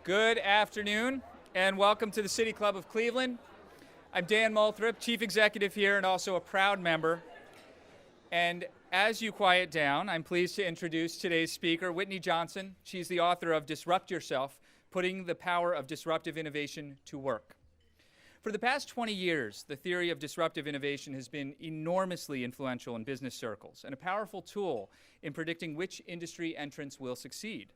Good afternoon, and welcome to the City Club of Cleveland. I'm Dan Moulthrop, Chief Executive here and also a proud member. And as you quiet down, I'm pleased to introduce today's speaker, Whitney Johnson. She's the author of Disrupt Yourself, Putting the Power of Disruptive Innovation to Work. For the past 20 years, the theory of disruptive innovation has been enormously influential in business circles and a powerful tool in predicting which industry entrants will succeed.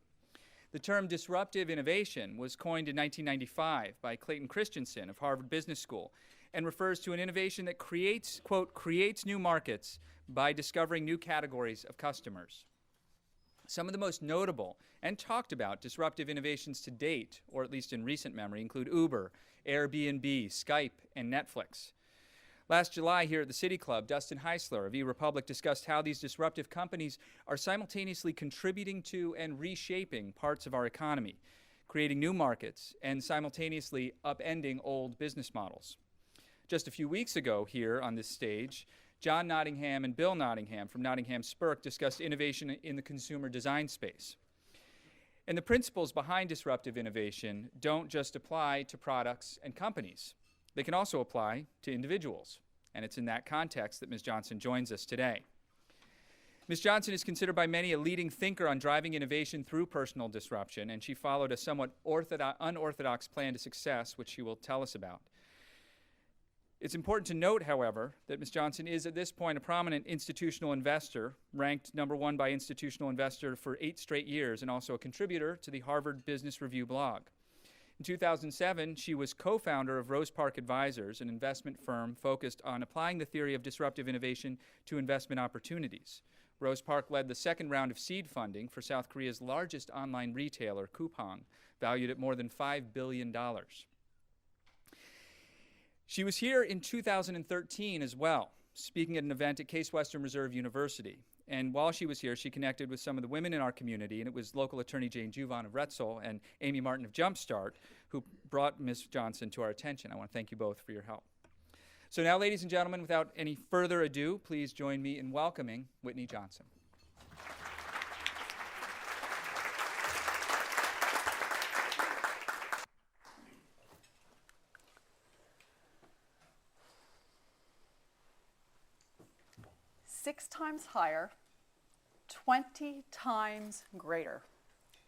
The term disruptive innovation was coined in 1995 by Clayton Christensen of Harvard Business School and refers to an innovation that creates, quote, creates new markets by discovering new categories of customers. Some of the most notable and talked about disruptive innovations to date, or at least in recent memory, include Uber, Airbnb, Skype, and Netflix. Last July here at the City Club, Dustin Heisler of eRepublic discussed how these disruptive companies are simultaneously contributing to and reshaping parts of our economy, creating new markets, and simultaneously upending old business models. Just a few weeks ago here on this stage, John Nottingham and Bill Nottingham from Nottingham Spurk discussed innovation in the consumer design space. And the principles behind disruptive innovation don't just apply to products and companies. They can also apply to individuals, and it's in that context that Ms. Johnson joins us today. Ms. Johnson is considered by many a leading thinker on driving innovation through personal disruption, and she followed a somewhat unorthodox plan to success, which she will tell us about. It's important to note, however, that Ms. Johnson is at this point a prominent institutional investor, ranked #1 by Institutional Investor for 8 straight years, and also a contributor to the Harvard Business Review blog. In 2007, she was co-founder of Rose Park Advisors, an investment firm focused on applying the theory of disruptive innovation to investment opportunities. Rose Park led the second round of seed funding for South Korea's largest online retailer, Coupang, valued at more than $5 billion. She was here in 2013 as well, speaking at an event at Case Western Reserve University. And while she was here, she connected with some of the women in our community, and it was local attorney Jane Juvan of Retzel and Amy Martin of Jumpstart who brought Ms. Johnson to our attention. I want to thank you both for your help. So now, ladies and gentlemen, without any further ado, please join me in welcoming Whitney Johnson. Six times higher, 20 times greater.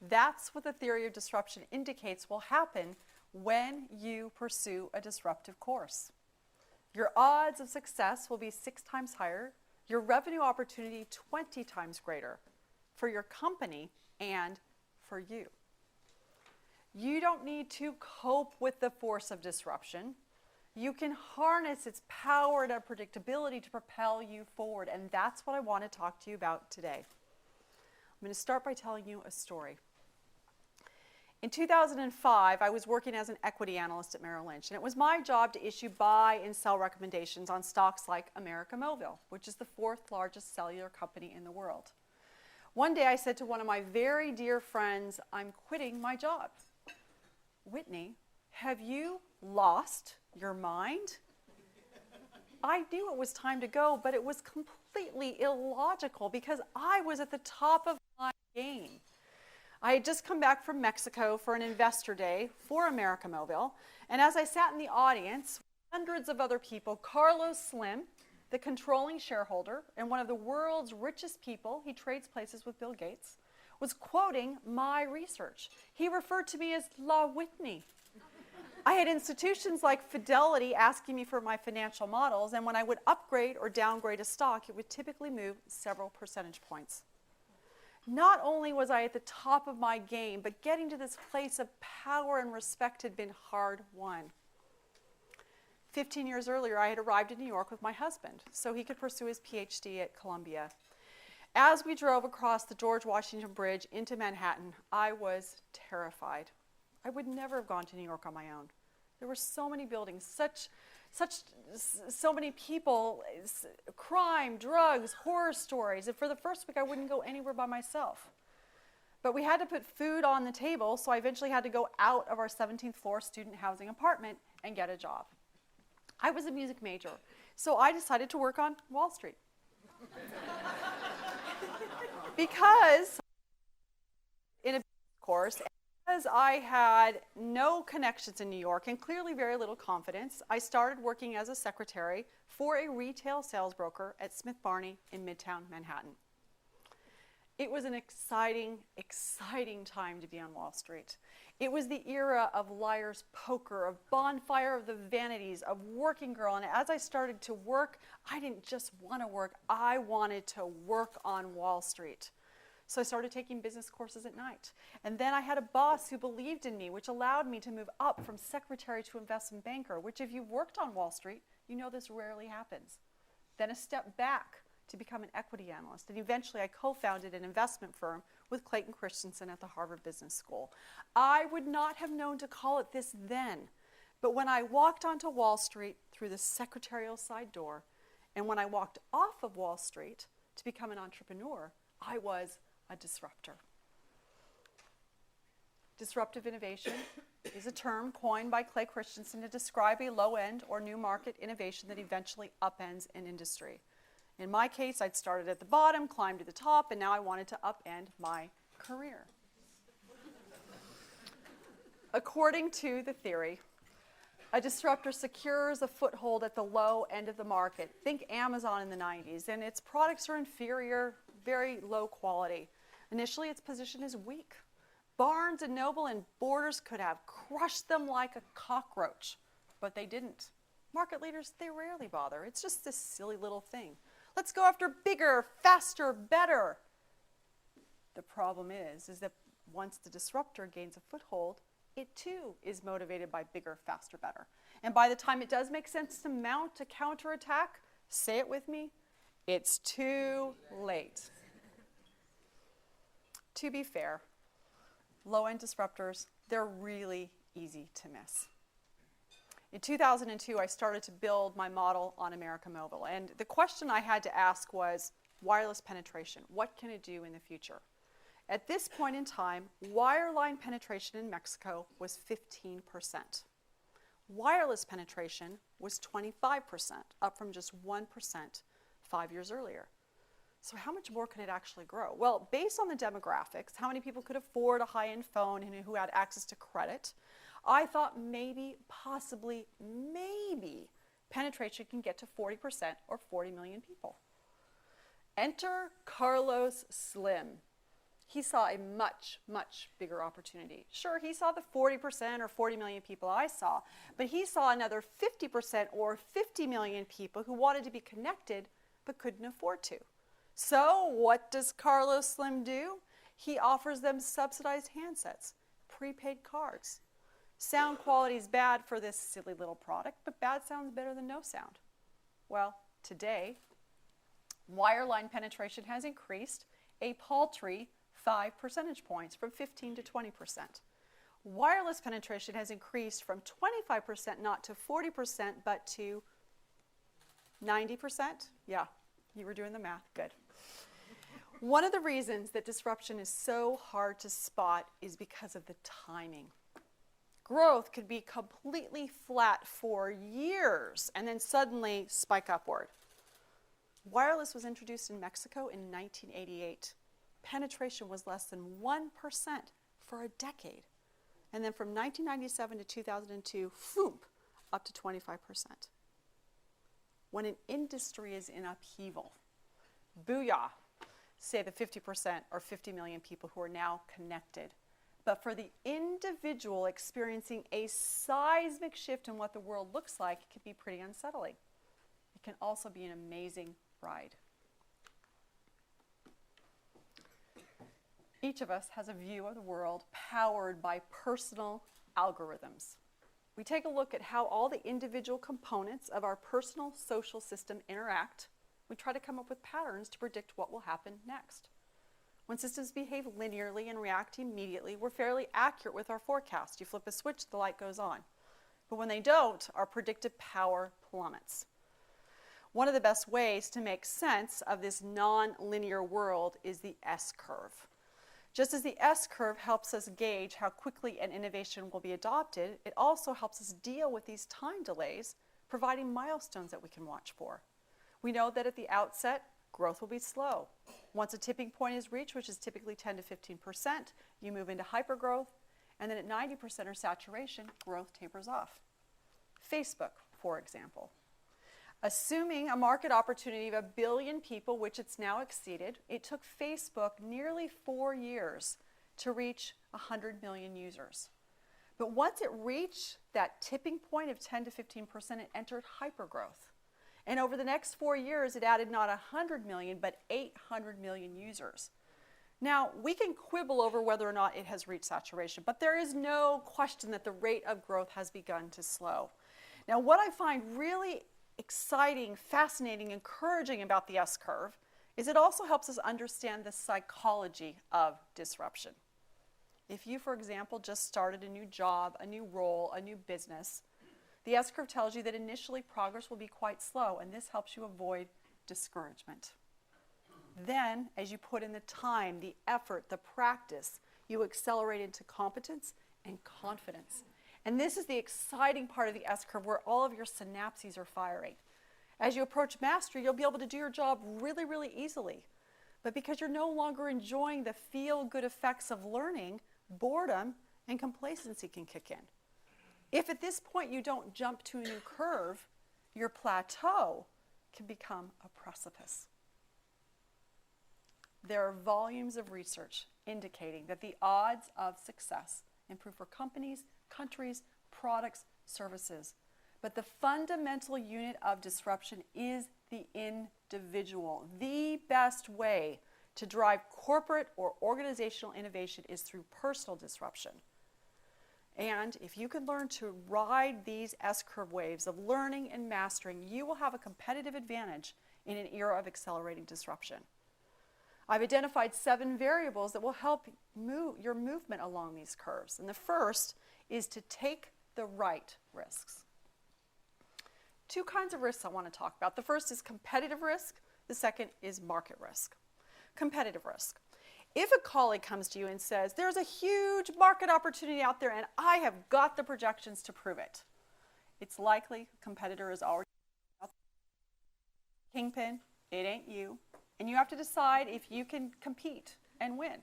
That's what the theory of disruption indicates will happen when you pursue a disruptive course. Your odds of success will be 6 times higher, your revenue opportunity 20 times greater for your company and for you. You don't need to cope with the force of disruption. You can harness its power and unpredictability to propel you forward, and that's what I want to talk to you about today. I'm going to start by telling you a story. In 2005, I was working as an equity analyst at Merrill Lynch, and it was my job to issue buy and sell recommendations on stocks like América Móvil, which is the 4th largest cellular company in the world. One day I said to one of my very dear friends, "I'm quitting my job." "Whitney, have you lost your mind?" I knew it was time to go, but it was completely illogical because I was at the top of my game. I had just come back from Mexico for an investor day for América Móvil, and as I sat in the audience, hundreds of other people, Carlos Slim, the controlling shareholder and one of the world's richest people, he trades places with Bill Gates, was quoting my research. He referred to me as La Whitney. I had institutions like Fidelity asking me for my financial models, and when I would upgrade or downgrade a stock, it would typically move several percentage points. Not only was I at the top of my game, but getting to this place of power and respect had been hard won. 15 years earlier, I had arrived in New York with my husband so he could pursue his PhD at Columbia. As we drove across the George Washington Bridge into Manhattan, I was terrified. I would never have gone to New York on my own. There were so many buildings, so many people, crime, drugs, horror stories. And for the first week, I wouldn't go anywhere by myself. But we had to put food on the table, so I eventually had to go out of our 17th floor student housing apartment and get a job. I was a music major, so I decided to work on Wall Street. Because in a course, because I had no connections in New York and clearly very little confidence, I started working as a secretary for a retail sales broker at Smith Barney in Midtown Manhattan. It was an exciting, exciting time to be on Wall Street. It was the era of liar's poker, of bonfire of the vanities, of working girl. And as I started to work, I didn't just want to work, I wanted to work on Wall Street. So I started taking business courses at night. And then I had a boss who believed in me, which allowed me to move up from secretary to investment banker, which if you've worked on Wall Street, you know this rarely happens. Then a step back to become an equity analyst. And eventually I co-founded an investment firm with Clayton Christensen at the Harvard Business School. I would not have known to call it this then, but when I walked onto Wall Street through the secretarial side door, and when I walked off of Wall Street to become an entrepreneur, I was a disruptor. Disruptive innovation is a term coined by Clay Christensen to describe a low-end or new market innovation that eventually upends an industry. In my case, I'd started at the bottom, climbed to the top, and now I wanted to upend my career. According to the theory, a disruptor secures a foothold at the low end of the market. Think Amazon in the 90s, and its products are inferior, very low quality. Initially, its position is weak. Barnes & Noble and Borders could have crushed them like a cockroach, but they didn't. Market leaders, they rarely bother. It's just this silly little thing. Let's go after bigger, faster, better. The problem is that once the disruptor gains a foothold, it too is motivated by bigger, faster, better. And by the time it does make sense to mount a counterattack, say it with me, it's too late. To be fair, low-end disruptors, they're really easy to miss. In 2002, I started to build my model on America Mobile. And the question I had to ask was wireless penetration. What can it do in the future? At this point in time, wireline penetration in Mexico was 15%. Wireless penetration was 25%, up from just 1% 5 years earlier. So how much more could it actually grow? Well, based on the demographics, how many people could afford a high-end phone and who had access to credit, I thought maybe, possibly, maybe penetration can get to 40% or 40 million people. Enter Carlos Slim. He saw a much, much bigger opportunity. Sure, he saw the 40% or 40 million people I saw, but he saw another 50% or 50 million people who wanted to be connected but couldn't afford to. So what does Carlos Slim do? He offers them subsidized handsets, prepaid cards. Sound quality is bad for this silly little product, but bad sounds better than no sound. Well, today, wireline penetration has increased a paltry 5 percentage points from 15 to 20%. Wireless penetration has increased from 25% not to 40%, but to 90%. Yeah, you were doing the math, good. One of the reasons that disruption is so hard to spot is because of the timing. Growth could be completely flat for years and then suddenly spike upward. Wireless was introduced in Mexico in 1988. Penetration was less than 1% for a decade. And then from 1997 to 2002, whoop, up to 25%. When an industry is in upheaval, booyah, say the 50% or 50 million people who are now connected. But for the individual experiencing a seismic shift in what the world looks like, it can be pretty unsettling. It can also be an amazing ride. Each of us has a view of the world powered by personal algorithms. We take a look at how all the individual components of our personal social system interact. We try to come up with patterns to predict what will happen next. When systems behave linearly and react immediately, we're fairly accurate with our forecast. You flip a switch, the light goes on. But when they don't, our predictive power plummets. One of the best ways to make sense of this non-linear world is the S-curve. Just as the S-curve helps us gauge how quickly an innovation will be adopted, it also helps us deal with these time delays, providing milestones that we can watch for. We know that at the outset, growth will be slow. Once a tipping point is reached, which is typically 10 to 15%, you move into hypergrowth, And then at 90% or saturation, growth tapers off. Facebook, for example. Assuming a market opportunity of 1 billion people, which it's now exceeded, it took Facebook nearly 4 years to reach 100 million users. But once it reached that tipping point of 10 to 15%, it entered hypergrowth. And over the next 4 years, it added not 100 million, but 800 million users. Now, we can quibble over whether or not it has reached saturation, but there is no question that the rate of growth has begun to slow. Now, what I find really exciting, fascinating, encouraging about the S-curve is it also helps us understand the psychology of disruption. If you, for example, just started a new job, a new role, a new business, the S-curve tells you that initially progress will be quite slow, and this helps you avoid discouragement. Then, as you put in the time, the effort, the practice, you accelerate into competence and confidence. And this is the exciting part of the S-curve where all of your synapses are firing. As you approach mastery, you'll be able to do your job really, really easily. But because you're no longer enjoying the feel-good effects of learning, boredom and complacency can kick in. If at this point you don't jump to a new curve, your plateau can become a precipice. There are volumes of research indicating that the odds of success improve for companies, countries, products, services. But the fundamental unit of disruption is the individual. The best way to drive corporate or organizational innovation is through personal disruption. And if you can learn to ride these S-curve waves of learning and mastering, you will have a competitive advantage in an era of accelerating disruption. I've identified 7 variables that will help your movement along these curves. And the first is to take the right risks. 2 kinds of risks I want to talk about. The first is competitive risk. The second is market risk. Competitive risk. If a colleague comes to you and says, there's a huge market opportunity out there and I have got the projections to prove it, it's likely a competitor is already out there. Kingpin, it ain't you. And you have to decide if you can compete and win.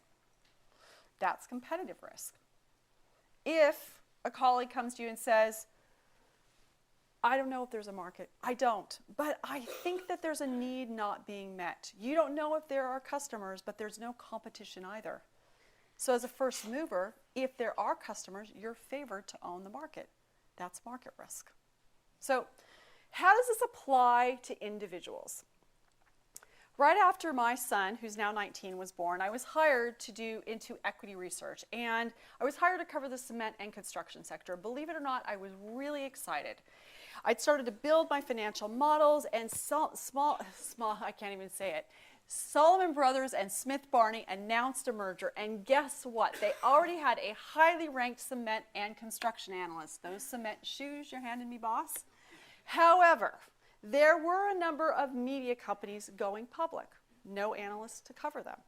That's competitive risk. If a colleague comes to you and says, I don't know if there's a market. I don't. But I think that there's a need not being met. You don't know if there are customers, but there's no competition either. So as a first mover, if there are customers, you're favored to own the market. That's market risk. So how does this apply to individuals? Right after my son, who's now 19, was born, I was hired to do into equity research. And I was hired to cover the cement and construction sector. Believe it or not, I was really excited. I'd started to build my financial models and I can't even say it. Solomon Brothers and Smith Barney announced a merger. And guess what? They already had a highly ranked cement and construction analyst. Those cement shoes you're handing me, boss? However, there were a number of media companies going public. No analysts to cover them.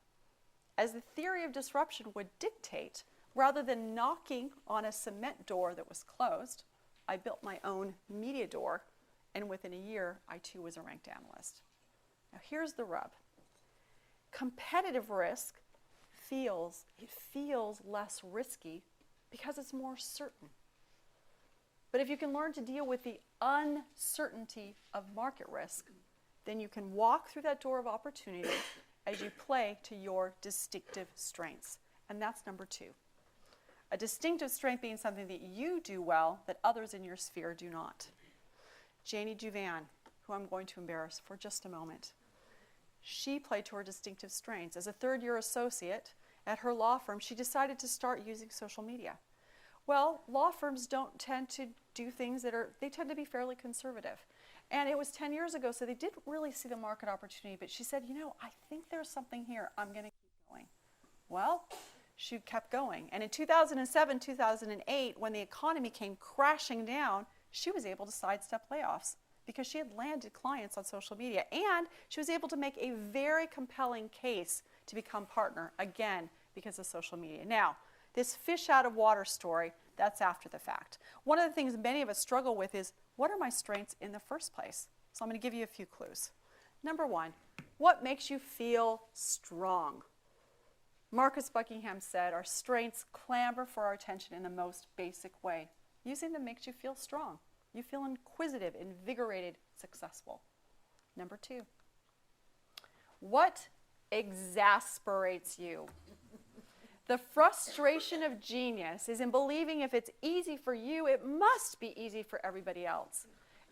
As the theory of disruption would dictate, rather than knocking on a cement door that was closed, I built my own media door, and within a year, I too was a ranked analyst. Now here's the rub. Competitive risk feels less risky because it's more certain. But if you can learn to deal with the uncertainty of market risk, then you can walk through that door of opportunity as you play to your distinctive strengths. And that's number 2. A distinctive strength being something that you do well that others in your sphere do not. Janie Juvan, who I'm going to embarrass for just a moment, she played to her distinctive strengths. As a third-year associate at her law firm, she decided to start using social media. Well, law firms don't tend to do things they tend to be fairly conservative. And it was 10 years ago, so they didn't really see the market opportunity. But she said, I think there's something here. I'm going to keep going. Well, she kept going. And in 2007, 2008, when the economy came crashing down, she was able to sidestep layoffs because she had landed clients on social media. And she was able to make a very compelling case to become partner, again, because of social media. Now, this fish out of water story, that's after the fact. One of the things many of us struggle with is, what are my strengths in the first place? So I'm going to give you a few clues. Number 1, what makes you feel strong? Marcus Buckingham said, our strengths clamor for our attention in the most basic way. Using them makes you feel strong. You feel inquisitive, invigorated, successful. Number 2. What exasperates you? The frustration of genius is in believing if it's easy for you, it must be easy for everybody else.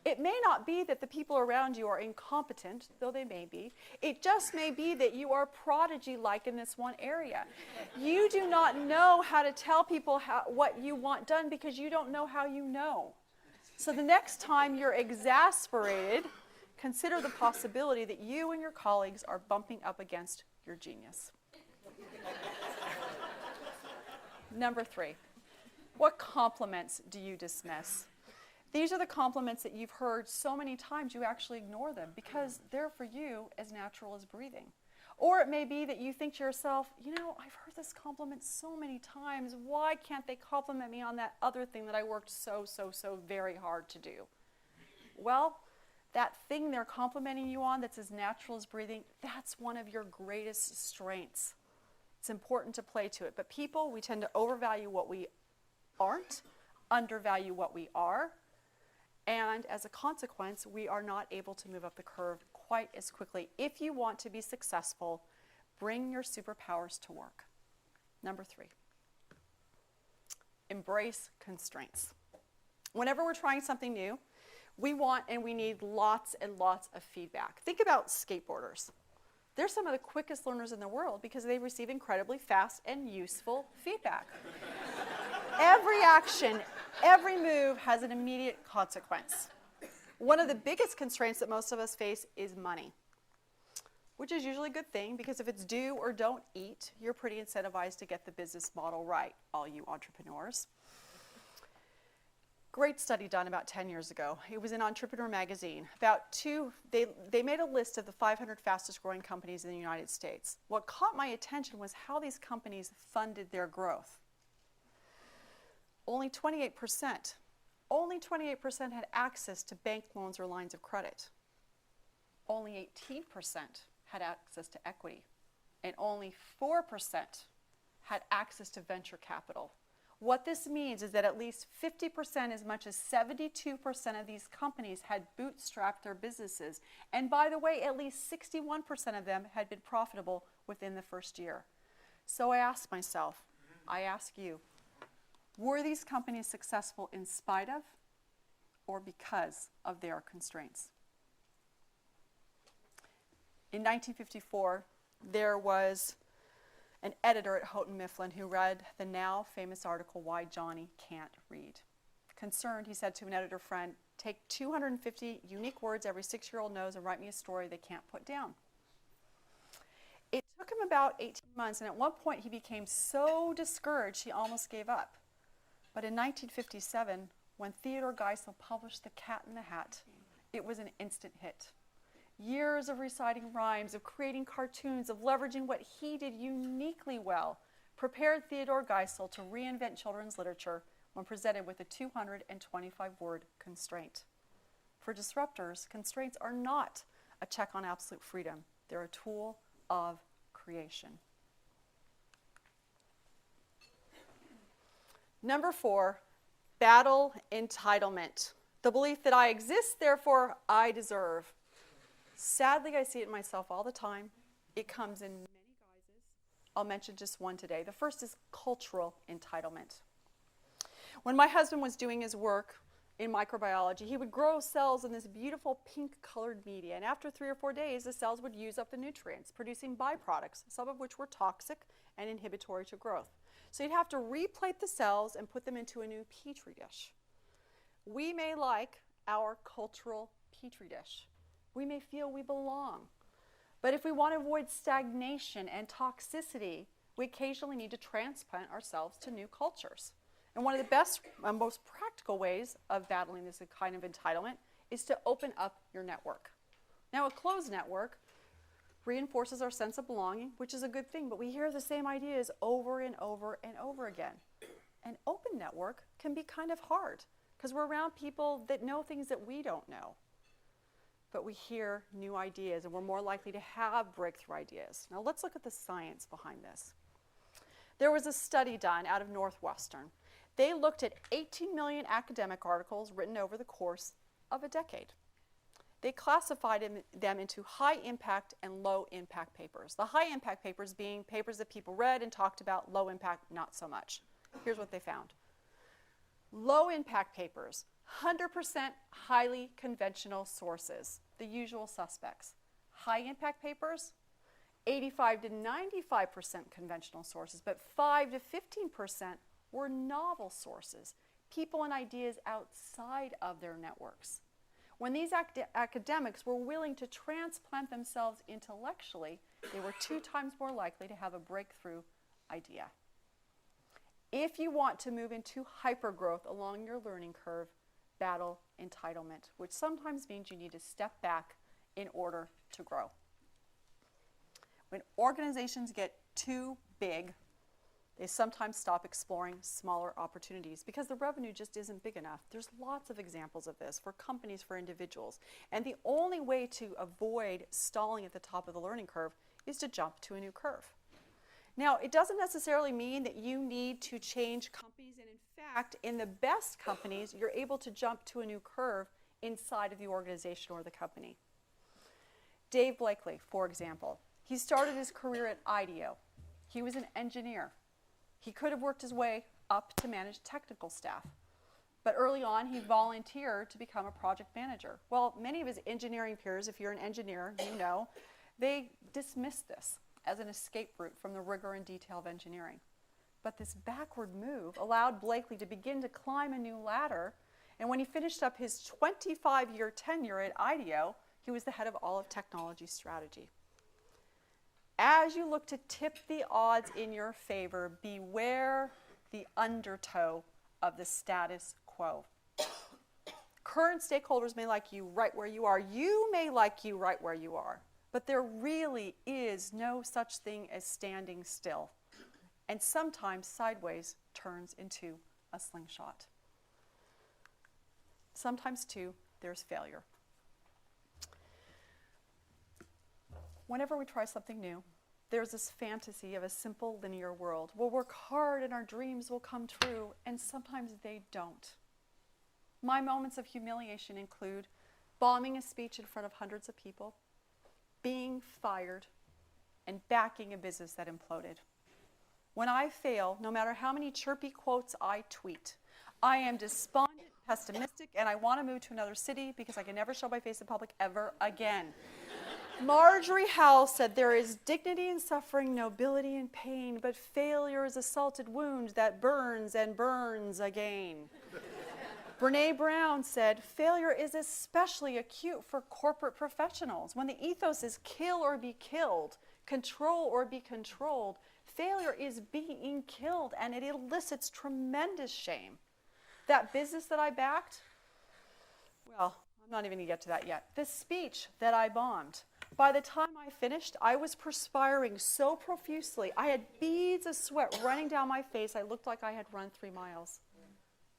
It may not be that the people around you are incompetent, though they may be. It just may be that you are prodigy-like in this one area. You do not know how to tell people what you want done because you don't know how you know. So the next time you're exasperated, consider the possibility that you and your colleagues are bumping up against your genius. Number 3, what compliments do you dismiss? These are the compliments that you've heard so many times you actually ignore them because they're for you as natural as breathing. Or it may be that you think to yourself, you know, I've heard this compliment so many times. Why can't they compliment me on that other thing that I worked so very hard to do? Well, that thing they're complimenting you on that's as natural as breathing, that's one of your greatest strengths. It's important to play to it. But people, we tend to overvalue what we aren't, undervalue what we are, and as a consequence, we are not able to move up the curve quite as quickly. If you want to be successful, bring your superpowers to work. Number 3, embrace constraints. Whenever we're trying something new, we want and we need lots and lots of feedback. Think about skateboarders. They're some of the quickest learners in the world because they receive incredibly fast and useful feedback. Every action, every move has an immediate consequence. One of the biggest constraints that most of us face is money, which is usually a good thing because if it's do or don't eat, you're pretty incentivized to get the business model right, all you entrepreneurs. Great study done about 10 years ago. It was in Entrepreneur magazine. They made a list of the 500 fastest growing companies in the United States. What caught my attention was how these companies funded their growth. Only 28% had access to bank loans or lines of credit. Only 18% had access to equity. And only 4% had access to venture capital. What this means is that at least 50%, as much as 72% of these companies had bootstrapped their businesses. And by the way, at least 61% of them had been profitable within the first year. So I asked myself, I ask you, were these companies successful in spite of or because of their constraints? In 1954, there was an editor at Houghton Mifflin who read the now famous article, Why Johnny Can't Read. Concerned, he said to an editor friend, take 250 unique words every 6-year-old knows and write me a story they can't put down. It took him about 18 months, and at one point he became so discouraged he almost gave up. But in 1957, when Theodore Geisel published The Cat in the Hat, it was an instant hit. Years of reciting rhymes, of creating cartoons, of leveraging what he did uniquely well, prepared Theodore Geisel to reinvent children's literature when presented with a 225-word constraint. For disruptors, constraints are not a check on absolute freedom. They're a tool of creation. Number 4, battle entitlement. The belief that I exist, therefore I deserve. Sadly, I see it in myself all the time. It comes in many guises. I'll mention just one today. The first is cultural entitlement. When my husband was doing his work in microbiology, he would grow cells in this beautiful pink-colored media, and after 3 or 4 days, the cells would use up the nutrients, producing byproducts, some of which were toxic and inhibitory to growth. So you'd have to replate the cells and put them into a new petri dish. We may like our cultural petri dish. We may feel we belong. But if we want to avoid stagnation and toxicity, we occasionally need to transplant ourselves to new cultures. And one of the best and most practical ways of battling this kind of entitlement is to open up your network. Now, a closed network reinforces our sense of belonging, which is a good thing, but we hear the same ideas over and over and over again. An open network can be kind of hard because we're around people that know things that we don't know. But we hear new ideas and we're more likely to have breakthrough ideas. Now let's look at the science behind this. There was a study done out of Northwestern. They looked at 18 million academic articles written over the course of a decade. They classified them into high impact and low impact papers. The high impact papers being papers that people read and talked about, low impact, not so much. Here's what they found. Low impact papers, 100% highly conventional sources, the usual suspects. High impact papers, 85 to 95% conventional sources, but 5 to 15% were novel sources, people and ideas outside of their networks. When these academics were willing to transplant themselves intellectually, they were 2 times more likely to have a breakthrough idea. If you want to move into hypergrowth along your learning curve, battle entitlement, which sometimes means you need to step back in order to grow. When organizations get too big, they sometimes stop exploring smaller opportunities because the revenue just isn't big enough. There's lots of examples of this for companies, for individuals. And the only way to avoid stalling at the top of the learning curve is to jump to a new curve. Now, it doesn't necessarily mean that you need to change companies. And in fact, in the best companies, you're able to jump to a new curve inside of the organization or the company. Dave Blakely, for example, he started his career at IDEO. He was an engineer. He could have worked his way up to manage technical staff. But early on, he volunteered to become a project manager. Well, many of his engineering peers, if you're an engineer, you know, they dismissed this as an escape route from the rigor and detail of engineering. But this backward move allowed Blakely to begin to climb a new ladder. And when he finished up his 25-year tenure at IDEO, he was the head of all of technology strategy. As you look to tip the odds in your favor, beware the undertow of the status quo. Current stakeholders may like you right where you are. You may like you right where you are. But there really is no such thing as standing still. And sometimes sideways turns into a slingshot. Sometimes, too, there's failure. Whenever we try something new, there's this fantasy of a simple linear world. We'll work hard and our dreams will come true, and sometimes they don't. My moments of humiliation include bombing a speech in front of hundreds of people, being fired, and backing a business that imploded. When I fail, no matter how many chirpy quotes I tweet, I am despondent, pessimistic, and I want to move to another city because I can never show my face in public ever again. Marjorie Howell said, "There is dignity in suffering, nobility in pain, but failure is a salted wound that burns and burns again." Brene Brown said, "Failure is especially acute for corporate professionals. When the ethos is kill or be killed, control or be controlled, failure is being killed, and it elicits tremendous shame." That business that I backed, well, I'm not even going to get to that yet. The speech that I bombed, by the time I finished, I was perspiring so profusely. I had beads of sweat running down my face. I looked like I had run 3 miles.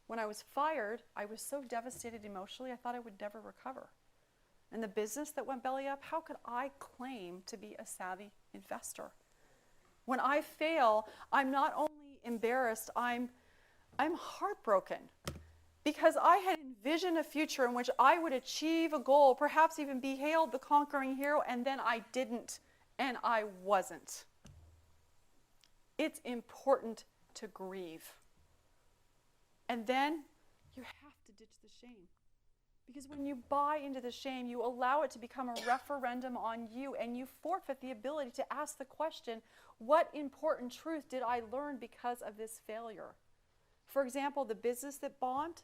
When I was fired, I was so devastated emotionally, I thought I would never recover. And the business that went belly up, how could I claim to be a savvy investor? When I fail, I'm not only embarrassed, I'm heartbroken. Because I had envisioned a future in which I would achieve a goal, perhaps even be hailed the conquering hero, and then I didn't, and I wasn't. It's important to grieve. And then you have to ditch the shame. Because when you buy into the shame, you allow it to become a referendum on you, and you forfeit the ability to ask the question, what important truth did I learn because of this failure? For example, the business that bombed,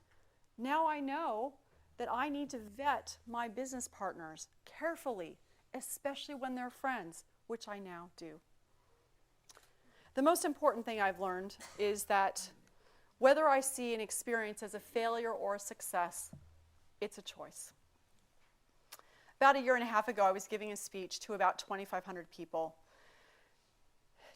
now I know that I need to vet my business partners carefully, especially when they're friends, which I now do. The most important thing I've learned is that whether I see an experience as a failure or a success, it's a choice. About a year and a half ago, I was giving a speech to about 2,500 people.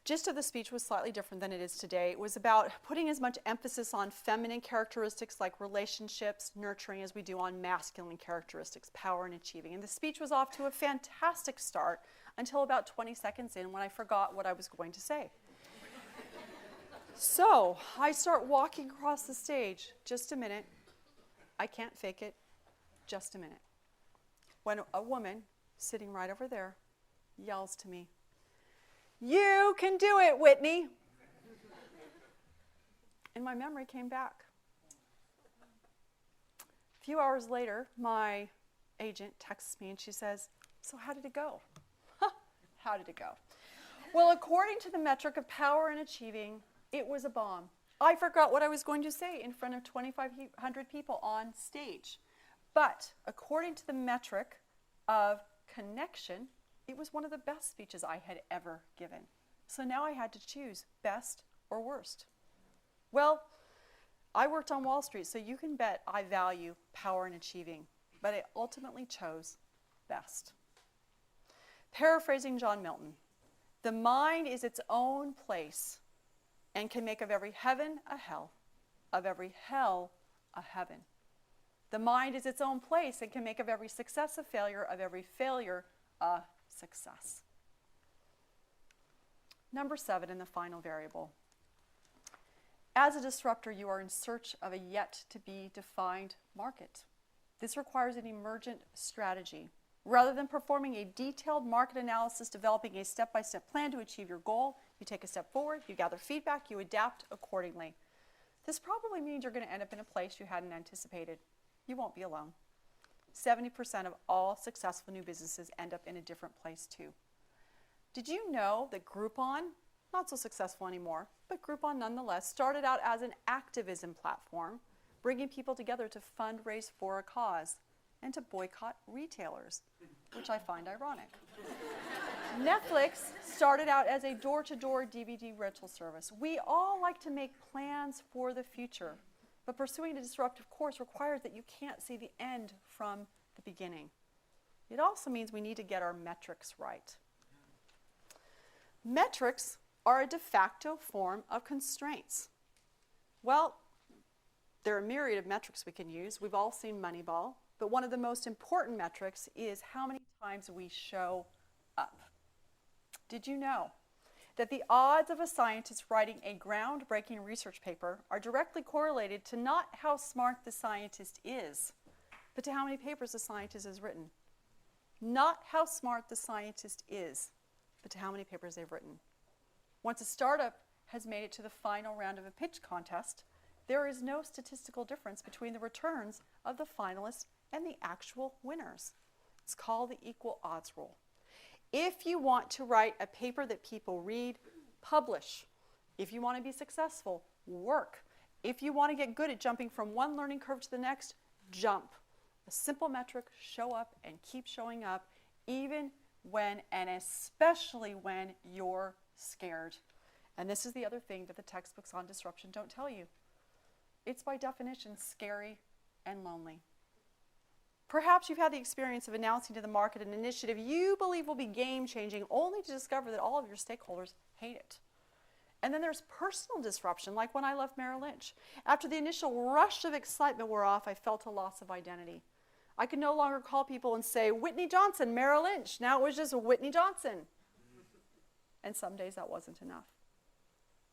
Gist of the speech was slightly different than it is today. It was about putting as much emphasis on feminine characteristics like relationships, nurturing, as we do on masculine characteristics, power and achieving. And the speech was off to a fantastic start until about 20 seconds in when I forgot what I was going to say. So I start walking across the stage. Just a minute. I can't fake it. Just a minute. When a woman sitting right over there yells to me, "You can do it, Whitney." And my memory came back. A few hours later, my agent texts me and she says, "So how did it go?" How did it go? Well, according to the metric of power and achieving, it was a bomb. I forgot what I was going to say in front of 2,500 people on stage. But according to the metric of connection, it was one of the best speeches I had ever given. So now I had to choose best or worst. Well, I worked on Wall Street, so you can bet I value power and achieving, but I ultimately chose best. Paraphrasing John Milton, the mind is its own place and can make of every heaven a hell, of every hell a heaven. The mind is its own place and can make of every success a failure, of every failure a success. Number 7, and the final variable. As a disruptor, you are in search of a yet-to-be-defined market. This requires an emergent strategy. Rather than performing a detailed market analysis, developing a step-by-step plan to achieve your goal, you take a step forward, you gather feedback, you adapt accordingly. This probably means you're going to end up in a place you hadn't anticipated. You won't be alone. 70% of all successful new businesses end up in a different place too. Did you know that Groupon, not so successful anymore, but Groupon nonetheless, started out as an activism platform, bringing people together to fundraise for a cause and to boycott retailers, which I find ironic. Netflix started out as a door-to-door DVD rental service. We all like to make plans for the future, but pursuing a disruptive course requires that you can't see the end from the beginning. It also means we need to get our metrics right. Metrics are a de facto form of constraints. Well, there are a myriad of metrics we can use. We've all seen Moneyball, but one of the most important metrics is how many times we show up. Did you know that the odds of a scientist writing a groundbreaking research paper are directly correlated to not how smart the scientist is, but to how many papers the scientist has written? Not how smart the scientist is, but to how many papers they've written. Once a startup has made it to the final round of a pitch contest, there is no statistical difference between the returns of the finalists and the actual winners. It's called the equal odds rule. If you want to write a paper that people read, publish. If you want to be successful, work. If you want to get good at jumping from one learning curve to the next, jump. A simple metric, show up and keep showing up, even when and especially when you're scared. And this is the other thing that the textbooks on disruption don't tell you. It's by definition scary and lonely. Perhaps you've had the experience of announcing to the market an initiative you believe will be game-changing, only to discover that all of your stakeholders hate it. And then there's personal disruption, like when I left Merrill Lynch. After the initial rush of excitement wore off, I felt a loss of identity. I could no longer call people and say, "Whitney Johnson, Merrill Lynch." Now it was just Whitney Johnson. And some days that wasn't enough.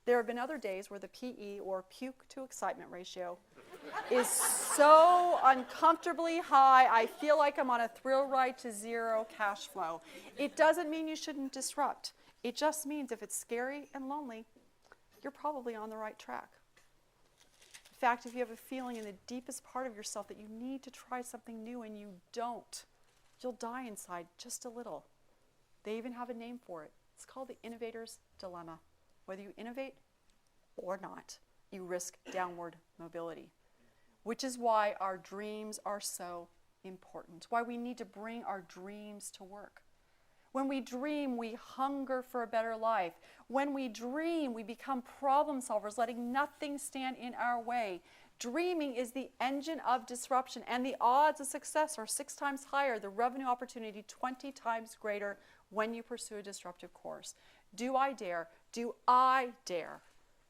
There have been other days where the PE, or puke to excitement ratio, is so uncomfortably high, I feel like I'm on a thrill ride to zero cash flow. It doesn't mean you shouldn't disrupt. It just means if it's scary and lonely, you're probably on the right track. In fact, if you have a feeling in the deepest part of yourself that you need to try something new and you don't, you'll die inside just a little. They even have a name for it. It's called the innovator's dilemma. Whether you innovate or not, you risk downward mobility, which is why our dreams are so important, why we need to bring our dreams to work. When we dream, we hunger for a better life. When we dream, we become problem solvers, letting nothing stand in our way. Dreaming is the engine of disruption, and the odds of success are 6 times higher, the revenue opportunity 20 times greater when you pursue a disruptive course. Do I dare? Do I dare?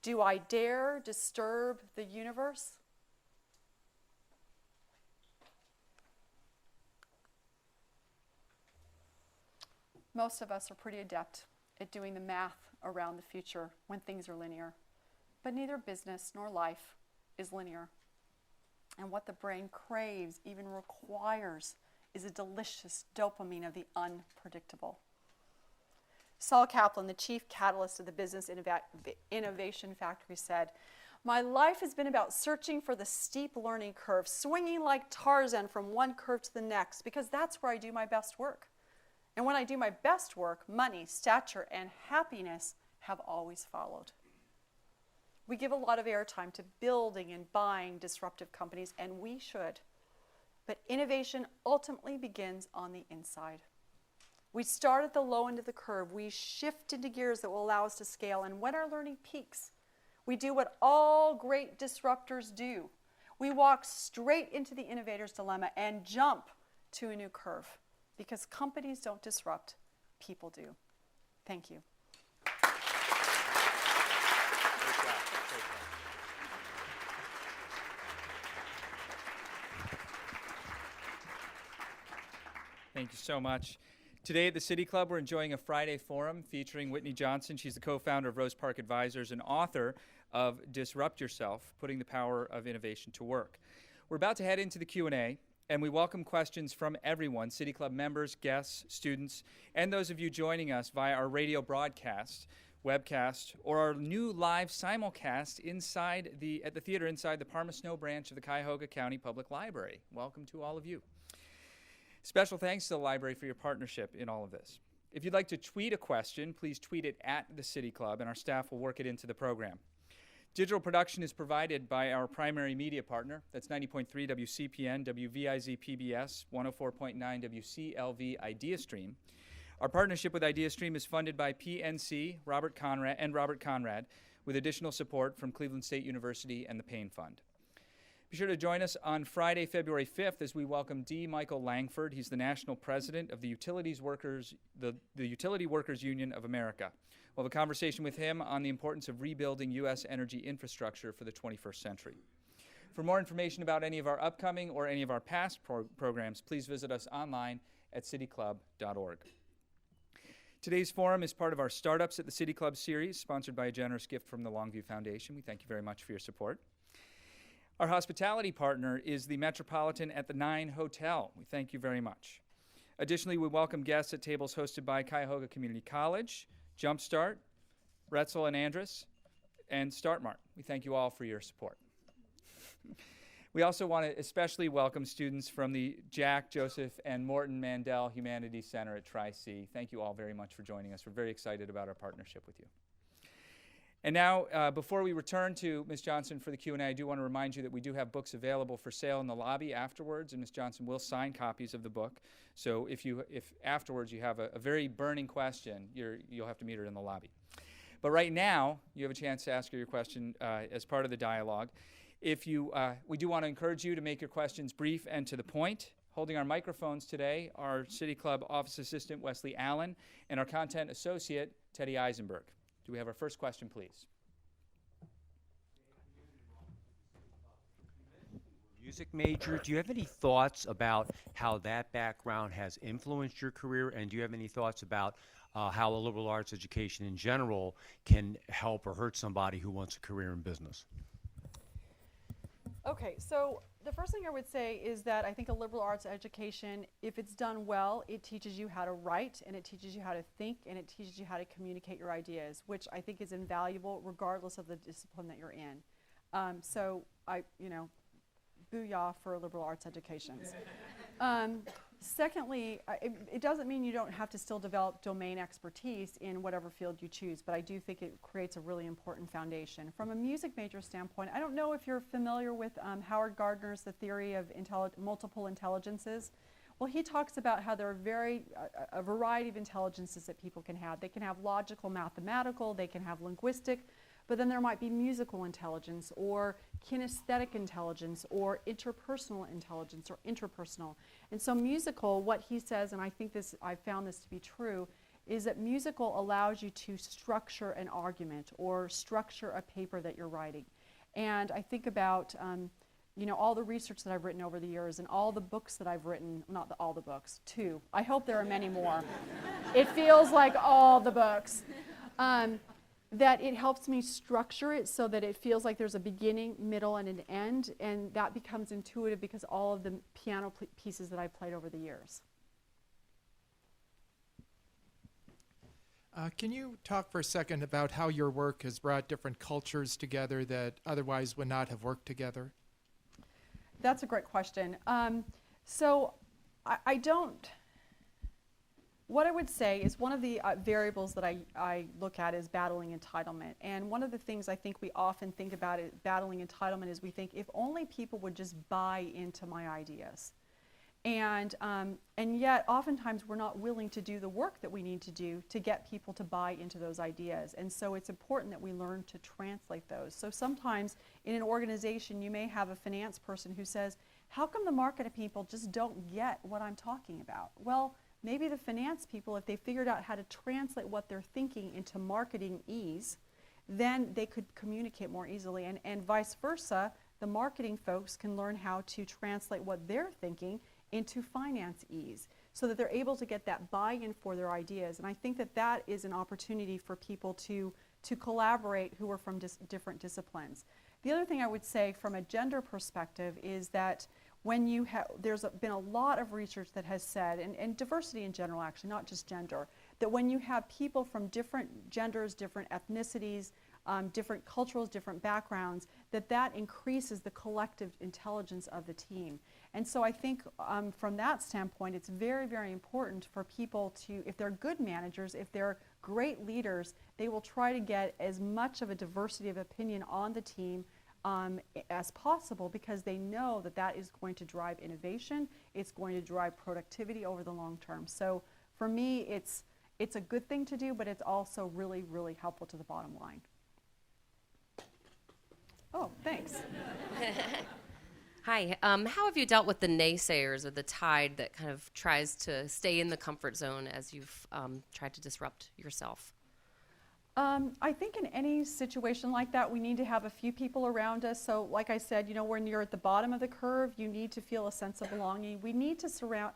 Do I dare disturb the universe? Most of us are pretty adept at doing the math around the future when things are linear. But neither business nor life is linear. And what the brain craves, even requires, is a delicious dopamine of the unpredictable. Saul Kaplan, the chief catalyst of the Business Innovation Factory, said, "My life has been about searching for the steep learning curve, swinging like Tarzan from one curve to the next, because that's where I do my best work. And when I do my best work, money, stature, and happiness have always followed." We give a lot of airtime to building and buying disruptive companies, and we should. But innovation ultimately begins on the inside. We start at the low end of the curve. We shift into gears that will allow us to scale. And when our learning peaks, we do what all great disruptors do. We walk straight into the innovator's dilemma and jump to a new curve. Because companies don't disrupt, people do. Thank you. Thank you so much. Today at the City Club, we're enjoying a Friday forum featuring Whitney Johnson. She's the co-founder of Rose Park Advisors and author of Disrupt Yourself, Putting the Power of Innovation to Work. We're about to head into the Q&A, and we welcome questions from everyone, City Club members, guests, students, and those of you joining us via our radio broadcast, webcast, or our new live simulcast at the theater inside the Parma Snow branch of the Cuyahoga County Public Library. Welcome to all of you. Special thanks to the library for your partnership in all of this. If you'd like to tweet a question, please tweet it at the City Club, and our staff will work it into the program. Digital production is provided by our primary media partner. That's 90.3 WCPN, WVIZ PBS, 104.9 WCLV IdeaStream. Our partnership with IdeaStream is funded by PNC, Robert Conrad, with additional support from Cleveland State University and the Payne Fund. Be sure to join us on Friday, February 5th, as we welcome D. Michael Langford. He's the national president of the Utility Workers Union of America. We'll have a conversation with him on the importance of rebuilding U.S. energy infrastructure for the 21st century. For more information about any of our upcoming or any of our past programs, please visit us online at cityclub.org. Today's forum is part of our Startups at the City Club series, sponsored by a generous gift from the Longview Foundation. We thank you very much for your support. Our hospitality partner is the Metropolitan at the 9 Hotel. We thank you very much. Additionally, we welcome guests at tables hosted by Cuyahoga Community College, Jumpstart, Retzel and Andrus, and StartMart. We thank you all for your support. We also want to especially welcome students from the Jack, Joseph, and Morton Mandel Humanities Center at Tri-C. Thank you all very much for joining us. We're very excited about our partnership with you. And now, before we return to Ms. Johnson for the Q&A, I do want to remind you that we do have books available for sale in the lobby afterwards, and Ms. Johnson will sign copies of the book. So if afterwards you have a very burning question, you'll have to meet her in the lobby. But right now, you have a chance to ask her your question as part of the dialogue. We do want to encourage you to make your questions brief and to the point. Holding our microphones today are City Club Office Assistant Wesley Allen and our Content Associate Teddy Eisenberg. Do we have our first question, please? Music major. Do you have any thoughts about how that background has influenced your career? And do you have any thoughts about how a liberal arts education in general can help or hurt somebody who wants a career in business? Okay, so the first thing I would say is that I think a liberal arts education, if it's done well, it teaches you how to write, and it teaches you how to think, and it teaches you how to communicate your ideas, which I think is invaluable regardless of the discipline that you're in. So booyah for liberal arts educations. Secondly, it doesn't mean you don't have to still develop domain expertise in whatever field you choose, but I do think it creates a really important foundation. From a music major standpoint, I don't know if you're familiar with Howard Gardner's The Theory of Multiple Intelligences. Well, he talks about how there are a variety of intelligences that people can have. They can have logical, mathematical, they can have linguistic, but then there might be musical intelligence or kinesthetic intelligence or interpersonal intelligence or interpersonal. And so musical, what he says, and I found this to be true, is that musical allows you to structure an argument or structure a paper that you're writing. And I think about all the research that I've written over the years and all the books that I've written, all the books, 2. I hope there are many more. It feels like all the books. That it helps me structure it so that it feels like there's a beginning, middle, and an end, and that becomes intuitive because all of the piano pieces that I played over the years. Can you talk for a second about how your work has brought different cultures together that otherwise would not have worked together? That's a great question. So I don't. What I would say is one of the variables that I look at is battling entitlement. And one of the things I think we often think about it, battling entitlement, is we think if only people would just buy into my ideas. And yet oftentimes we're not willing to do the work that we need to do to get people to buy into those ideas. And so it's important that we learn to translate those. So sometimes in an organization you may have a finance person who says, how come the marketing people just don't get what I'm talking about? Well, maybe the finance people, if they figured out how to translate what they're thinking into marketing ease, then they could communicate more easily. And vice versa, the marketing folks can learn how to translate what they're thinking into finance ease so that they're able to get that buy-in for their ideas. And I think that that is an opportunity for people to collaborate who are from different disciplines. The other thing I would say from a gender perspective is that when you have, there's been a lot of research that has said, and diversity in general actually, not just gender, that when you have people from different genders, different ethnicities, different cultures, different backgrounds, that increases the collective intelligence of the team. And so I think from that standpoint, it's very, very important for people to, if they're good managers, if they're great leaders, they will try to get as much of a diversity of opinion on the team as possible, because they know that that is going to drive innovation, it's going to drive productivity over the long term. So for me, it's a good thing to do, but it's also really, really helpful to the bottom line. Oh, thanks. Hi. How have you dealt with the naysayers or the tide that kind of tries to stay in the comfort zone as you've tried to disrupt yourself? I think in any situation like that, we need to have a few people around us. So like I said, you know, when you're at the bottom of the curve, you need to feel a sense of belonging. We need to surround,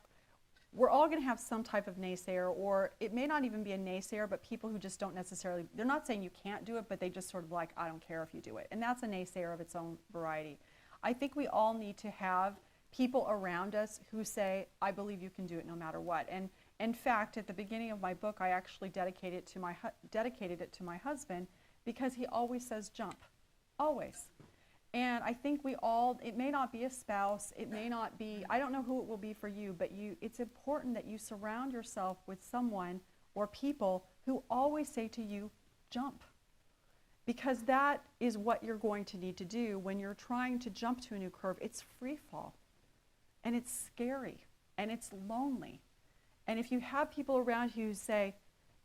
we're all going to have some type of naysayer, or it may not even be a naysayer, but people who just don't necessarily, they're not saying you can't do it, but they just sort of like, I don't care if you do it. And that's a naysayer of its own variety. I think we all need to have people around us who say, I believe you can do it no matter what. And in fact, at the beginning of my book, I actually dedicated it to my husband, because he always says jump, always. And I think we all, it may not be a spouse, it may not be, I don't know who it will be for you, but it's important that you surround yourself with someone or people who always say to you, jump. Because that is what you're going to need to do when you're trying to jump to a new curve. It's free fall, and it's scary, and it's lonely. And if you have people around you who say,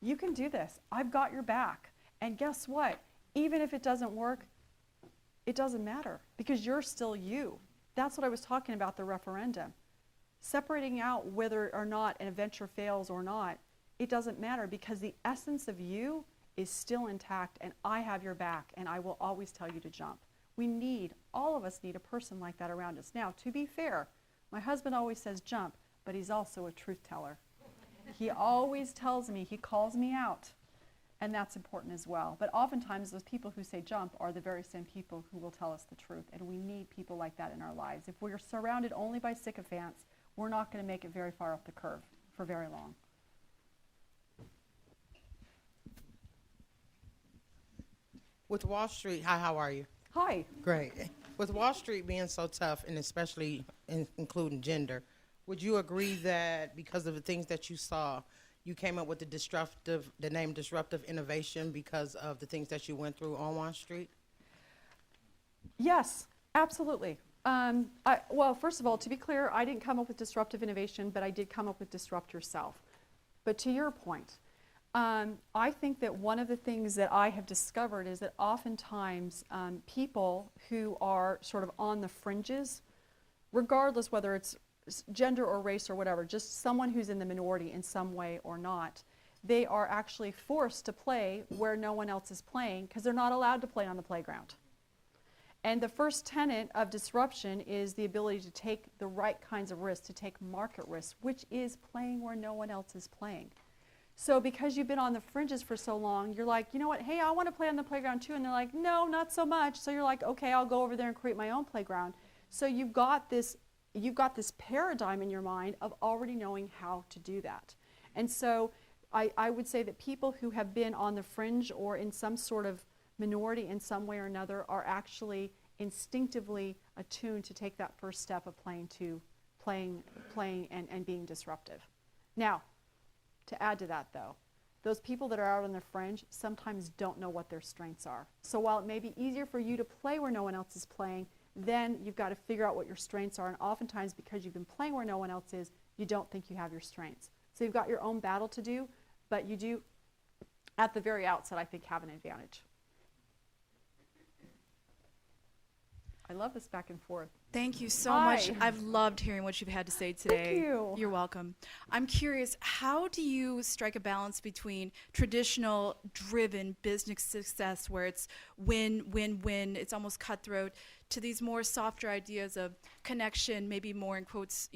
you can do this, I've got your back, and guess what? Even if it doesn't work, it doesn't matter, because you're still you. That's what I was talking about, the referendum. Separating out whether or not an venture fails or not, it doesn't matter, because the essence of you is still intact, and I have your back, and I will always tell you to jump. All of us need a person like that around us. Now, to be fair, my husband always says jump, but he's also a truth teller. He always tells me, he calls me out, and that's important as well. But oftentimes those people who say jump are the very same people who will tell us the truth, and we need people like that in our lives. If we're surrounded only by sycophants, we're not going to make it very far up the curve for very long. With Wall Street, hi, how are you? Hi. Great. With Wall Street being so tough, and especially including gender, would you agree that because of the things that you saw, you came up with the name disruptive innovation because of the things that you went through on Wall Street? Yes, absolutely. Well, first of all, to be clear, I didn't come up with disruptive innovation, but I did come up with disrupt yourself. But to your point, I think that one of the things that I have discovered is that oftentimes people who are sort of on the fringes, regardless whether it's gender or race or whatever, just someone who's in the minority in some way or not, they are actually forced to play where no one else is playing because they're not allowed to play on the playground. And the first tenet of disruption is the ability to take the right kinds of risks, to take market risks, which is playing where no one else is playing. So because you've been on the fringes for so long, you're like, you know what, hey, I want to play on the playground too. And they're like, no, not so much. So you're like, okay, I'll go over there and create my own playground. So you've got this paradigm in your mind of already knowing how to do that. And so I would say that people who have been on the fringe or in some sort of minority in some way or another are actually instinctively attuned to take that first step of playing and being disruptive. Now, to add to that though, those people that are out on the fringe sometimes don't know what their strengths are. So while it may be easier for you to play where no one else is playing, then you've got to figure out what your strengths are. And oftentimes, because you've been playing where no one else is, you don't think you have your strengths. So you've got your own battle to do, but you do, at the very outset, I think, have an advantage. I love this back and forth. Thank you so Hi. much. I've loved hearing what you've had to say today. Thank you. You're welcome. I'm curious, how do you strike a balance between traditional driven business success where it's win, win, win, it's almost cutthroat, to these more softer ideas of connection, maybe more in quotes,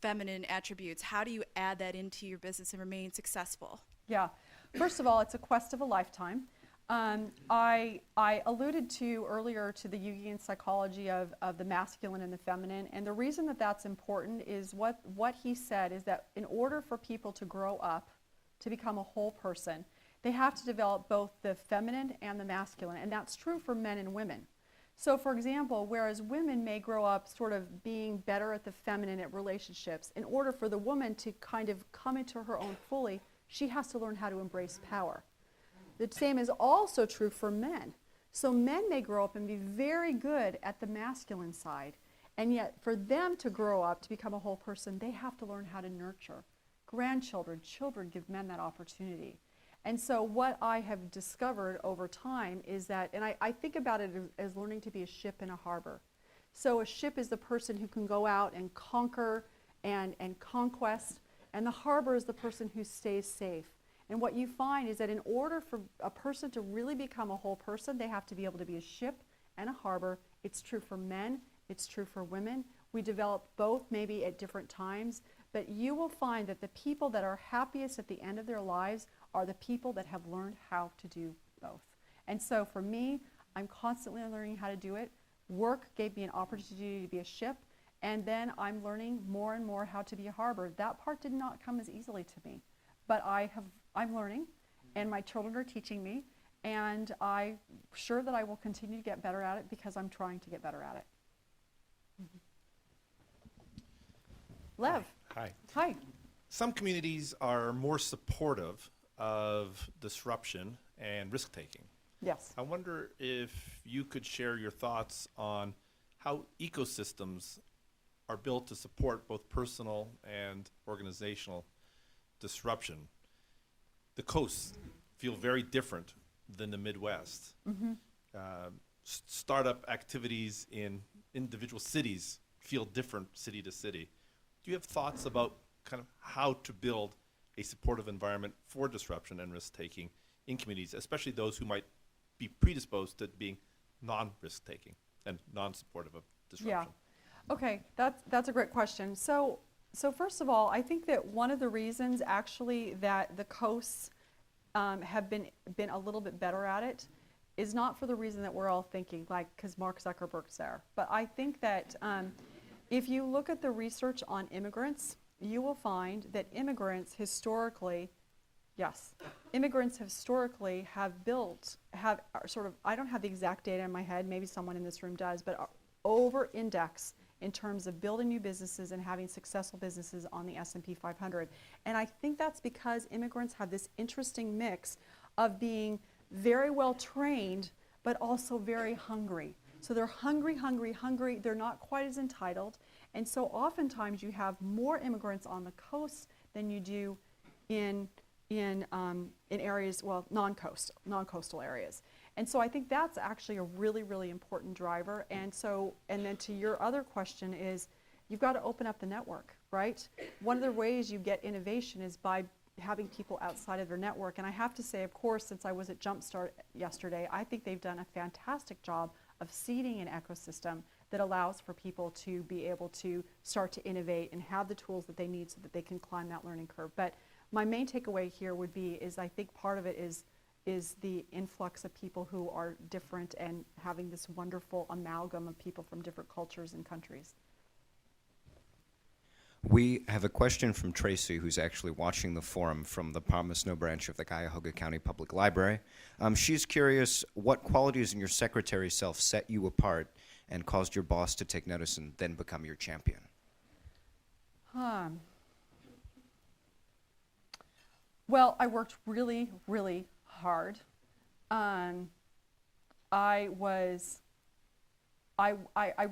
feminine attributes? How do you add that into your business and remain successful? Yeah. First of all, it's a quest of a lifetime. I alluded to earlier to the Jungian psychology of the masculine and the feminine, and the reason that that's important is what he said is that in order for people to grow up, to become a whole person, they have to develop both the feminine and the masculine, and that's true for men and women. So for example, whereas women may grow up sort of being better at the feminine at relationships, in order for the woman to kind of come into her own fully, she has to learn how to embrace power. The same is also true for men. So men may grow up and be very good at the masculine side, and yet for them to grow up to become a whole person, they have to learn how to nurture. Grandchildren, children give men that opportunity. And so what I have discovered over time is that, and I think about it as learning to be a ship in a harbor. So a ship is the person who can go out and conquer and conquest, and the harbor is the person who stays safe. And what you find is that in order for a person to really become a whole person, they have to be able to be a ship and a harbor. It's true for men, it's true for women. We develop both maybe at different times, but you will find that the people that are happiest at the end of their lives are the people that have learned how to do both. And so for me, I'm constantly learning how to do it. Work gave me an opportunity to be a ship, and then I'm learning more and more how to be a harbor. That part did not come as easily to me, but I'm learning, and my children are teaching me, and I'm sure that I will continue to get better at it because I'm trying to get better at it. Lev. Hi. Hi. Some communities are more supportive of disruption and risk-taking. Yes. I wonder if you could share your thoughts on how ecosystems are built to support both personal and organizational disruption. The coasts feel very different than the Midwest. Startup activities in individual cities feel different city to city. Do you have thoughts about kind of how to build a supportive environment for disruption and risk-taking in communities, especially those who might be predisposed to being non-risk-taking and non-supportive of disruption? Yeah. Okay, that's a great question. So first of all, I think that one of the reasons actually that the coasts have been a little bit better at it is not for the reason that we're all thinking, like because Mark Zuckerberg's there. But I think that if you look at the research on immigrants, you will find that immigrants historically have sort of, I don't have the exact data in my head, maybe someone in this room does, but are over-index in terms of building new businesses and having successful businesses on the S&P 500. And I think that's because immigrants have this interesting mix of being very well trained, but also very hungry. So they're hungry, they're not quite as entitled. And so oftentimes you have more immigrants on the coast than you do in areas, well, non-coastal areas. And so I think that's actually a really, really important driver. And then to your other question is, you've got to open up the network, right? One of the ways you get innovation is by having people outside of their network. And I have to say, of course, since I was at Jumpstart yesterday, I think they've done a fantastic job of seeding an ecosystem that allows for people to be able to start to innovate and have the tools that they need so that they can climb that learning curve. But my main takeaway here would be is I think part of it is the influx of people who are different and having this wonderful amalgam of people from different cultures and countries. We have a question from Tracy, who's actually watching the forum from the Palma Snow branch of the Cuyahoga County Public Library. She's curious what qualities in your secretary self set you apart and caused your boss to take notice and then become your champion. Well, I worked really, really hard. I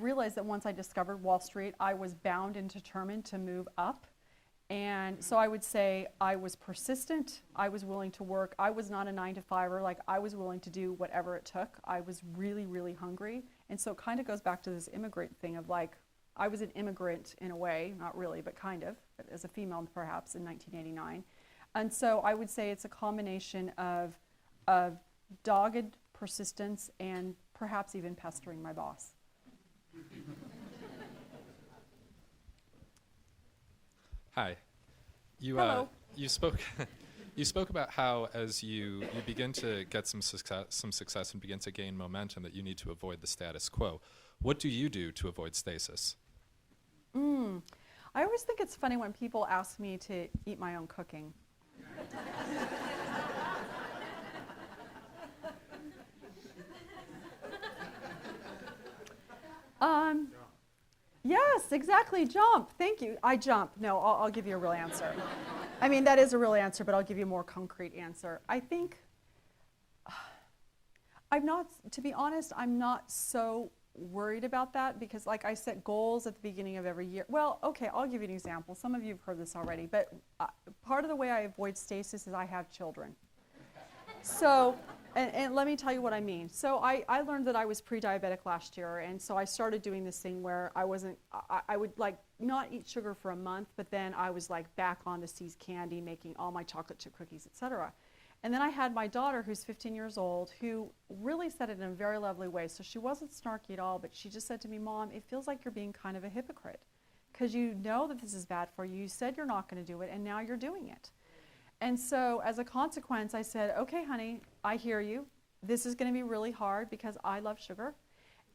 realized that once I discovered Wall Street, I was bound and determined to move up. And so I would say I was persistent. I was willing to work. I was not a 9-to-5er. Like, I was willing to do whatever it took. I was really, really hungry. And so it kind of goes back to this immigrant thing of like, I was an immigrant in a way, not really, but kind of, as a female perhaps in 1989. And so I would say it's a combination of dogged persistence and perhaps even pestering my boss. Hi. Hello. You spoke you spoke about how as you begin to get some success and begin to gain momentum that you need to avoid the status quo. What do you do to avoid stasis? I always think it's funny when people ask me to eat my own cooking. Yes, exactly, jump. Thank you. I jump. No, I'll give you a real answer. I mean, that is a real answer, but I'll give you a more concrete answer. I think, to be honest, I'm not so worried about that because, like, I set goals at the beginning of every year. Well, okay, I'll give you an example. Some of you have heard this already, but part of the way I avoid stasis is I have children. So, and let me tell you what I mean. So I learned that I was pre-diabetic last year, and so I started doing this thing where I would like not eat sugar for a month, but then I was like back on the C's candy, making all my chocolate chip cookies, etc. And then I had my daughter, who's 15 years old, who really said it in a very lovely way. So she wasn't snarky at all, but she just said to me, Mom, it feels like you're being kind of a hypocrite because you know that this is bad for you. You said you're not going to do it, and now you're doing it. And so as a consequence, I said, okay, honey, I hear you. This is going to be really hard because I love sugar.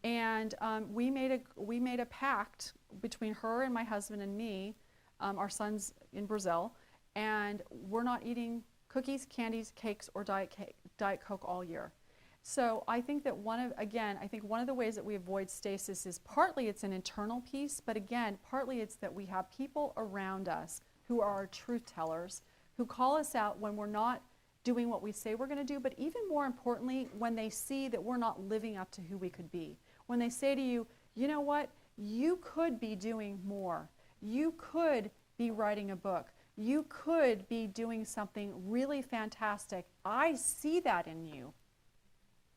And we made a pact between her and my husband and me. Our son's in Brazil, and we're not eating cookies, candies, cakes, or Diet Coke all year. So I think that one of the ways that we avoid stasis is partly it's an internal piece, but again, partly it's that we have people around us who are our truth tellers, who call us out when we're not doing what we say we're going to do, but even more importantly, when they see that we're not living up to who we could be. When they say to you, you know what, you could be doing more. You could be writing a book. You could be doing something really fantastic. I see that in you.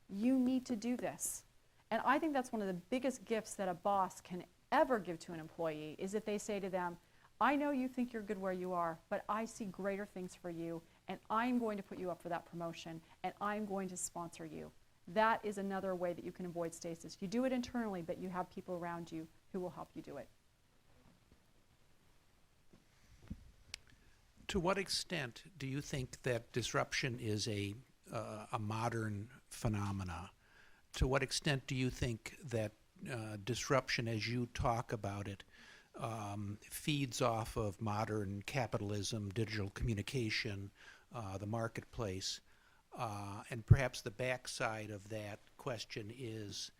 You need to do this. And I think that's one of the biggest gifts that a boss can ever give to an employee is if they say to them, I know you think you're good where you are, but I see greater things for you, and I'm going to put you up for that promotion, and I'm going to sponsor you. That is another way that you can avoid stasis. You do it internally, but you have people around you who will help you do it. To what extent do you think that disruption is a modern phenomena? To what extent do you think that disruption, as you talk about it, feeds off of modern capitalism, digital communication, the marketplace? And perhaps the backside of that question is,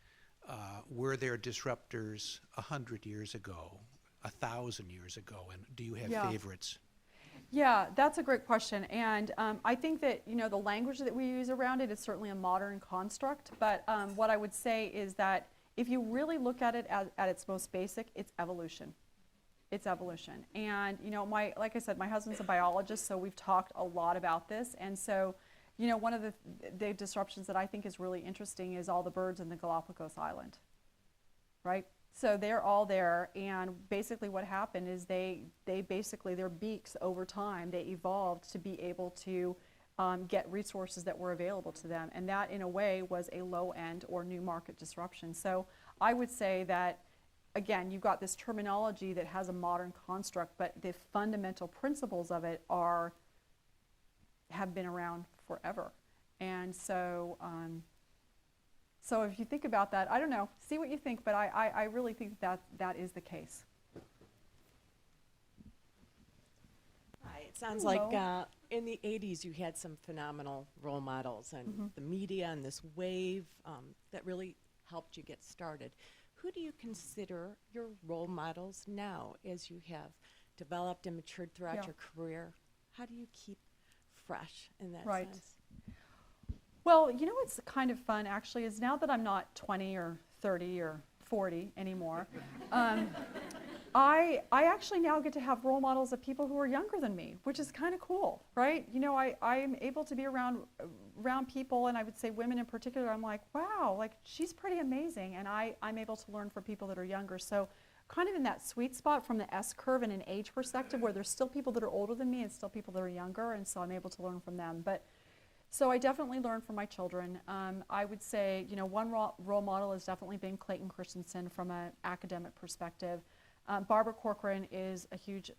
were there disruptors 100 years ago, 1,000 years ago, and do you have favorites? Yeah, that's a great question. And I think that, the language that we use around it is certainly a modern construct. But what I would say is that if you really look at it at its most basic, it's evolution. It's evolution. And, like I said, my husband's a biologist, so we've talked a lot about this. And so, one of the disruptions that I think is really interesting is all the birds in the Galapagos Island, right? So they're all there, and basically what happened is they basically, their beaks over time, they evolved to be able to get resources that were available to them. And that, in a way, was a low-end or new market disruption. So I would say that, again, you've got this terminology that has a modern construct, but the fundamental principles of it are have been around forever. And so, so if you think about that, I don't know, see what you think, but I really think that that is the case. Hi, it sounds like in the 80s you had some phenomenal role models and the media and this wave that really helped you get started. Who do you consider your role models now as you have developed and matured throughout your career? How do you keep fresh in that sense? Well, you know what's kind of fun actually is now that I'm not 20 or 30 or 40 anymore, I actually now get to have role models of people who are younger than me, which is kind of cool, right? You know, I'm able to be around people, and I would say women in particular, I'm like, wow, like she's pretty amazing, and I'm able to learn from people that are younger. So kind of in that sweet spot from the S curve in an age perspective where there's still people that are older than me and still people that are younger, and so I'm able to learn from them. But so I definitely learn from my children. I would say, you know, one role model has definitely been Clayton Christensen from an academic perspective. Barbara Corcoran is a huge